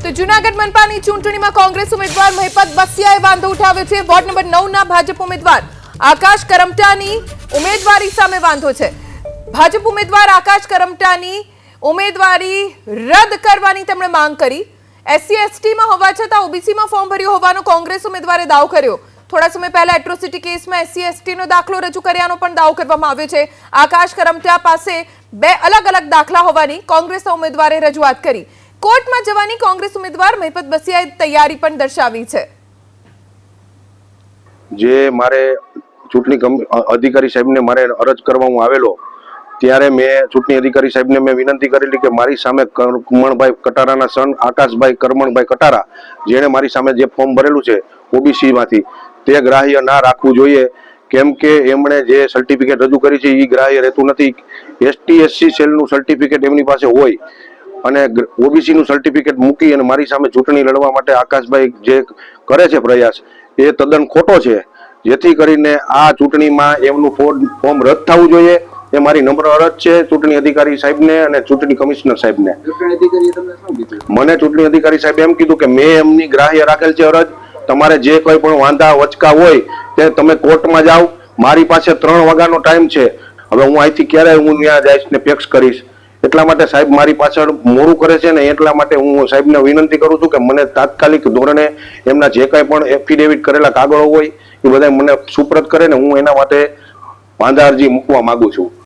તો જૂનાગઢ મનપાની ચૂંટણીમાં કોંગ્રેસ ઉમેદવાર મહિપત બસિયાએ વાંધો ઉઠાવ્યો છે। વોર્ડ નંબર 9 ના ભાજપ ઉમેદવાર આકાશ કરમટાની ઉમેદવારી સામે વાંધો છે। ભાજપ ઉમેદવાર આકાશ કરમટાની ઉમેદવારી રદ કરવાની તેમણે માંગ કરી। એસસી એસટીમાં હોવા છતાં ઓબીસીમાં ફોર્મ ભર્યું હોવાનો કોંગ્રેસ ઉમેદવારે દાવો કર્યો। થોડા સમય પહેલા એટ્રોસિટી કેસમાં એસસી એસટીનો દાખલો રજૂ કર્યાનો પણ દાવો કરવામાં આવ્યો છે। આકાશ કરમટા પાસે બે અલગ અલગ દાખલા હોવાની કોંગ્રેસના ઉમેદવારે રજૂઆત કરી। કોર્ટમાં જવાની કોંગ્રેસ ઉમેદવાર મહિપત બસિયાએ તૈયારી પણ દર્શાવી છે। જે મારે ચૂંટણી અધિકારી સાહેબને મારે અરજ કરવામાં આવેલો ત્યારે મેં ચૂંટણી અધિકારી સાહેબને મેં વિનંતી કરેલી કે મારી સામે કરમણભાઈ કટારાના સન આકાશભાઈ કરમણભાઈ કટારા જેણે મારી સામે જે ફોર્મ ભરેલું છે ઓબીસીમાંથી તે ગ્રાહ્ય ના રાખવું જોઈએ, કેમ કે એમણે જે સર્ટિફિકેટ રજૂ કરી છે એ ગ્રાહ્ય રહેતું નથી। એસટી એસસી સેલનું સર્ટિફિકેટ એમની પાસે હોય અને ઓબીસીનું સર્ટિફિકેટ મૂકી અને મારી સામે ચૂંટણી લડવા માટે આકાશભાઈ જે કરે છે પ્રયાસ એ તદ્દન ખોટો છે। જેથી કરીને આ ચૂંટણીમાં એમનું ફોર્મ રદ થવું જોઈએ એ મારી નમ્ર અરજ છે ચૂંટણી અધિકારી સાહેબને અને ચૂંટણી કમિશનર સાહેબને। મને ચૂંટણી અધિકારી સાહેબે એમ કીધું કે મેં એમની ગ્રાહ્ય રાખેલ છે અરજ, તમારે જે કોઈ પણ વાંધા વચકા હોય તે તમે કોર્ટમાં જાઓ। મારી પાસે 3 વાગ્યાનો ટાઈમ છે, હવે હું અહીંથી ક્યારે હું ત્યાં જઈશ ને ફેક્સ કરીશ, એટલા માટે સાહેબ મારી પાછળ મોડું કરે છે ને એટલા માટે હું સાહેબને વિનંતી કરું છું કે મને તાત્કાલિક ધોરણે એમના જે કાંઈ પણ એફિડેવિટ કરેલા કાગળો હોય એ બધા મને સુપ્રત કરે ને હું એના માટે વાંધા અરજી મૂકવા માંગુ છું।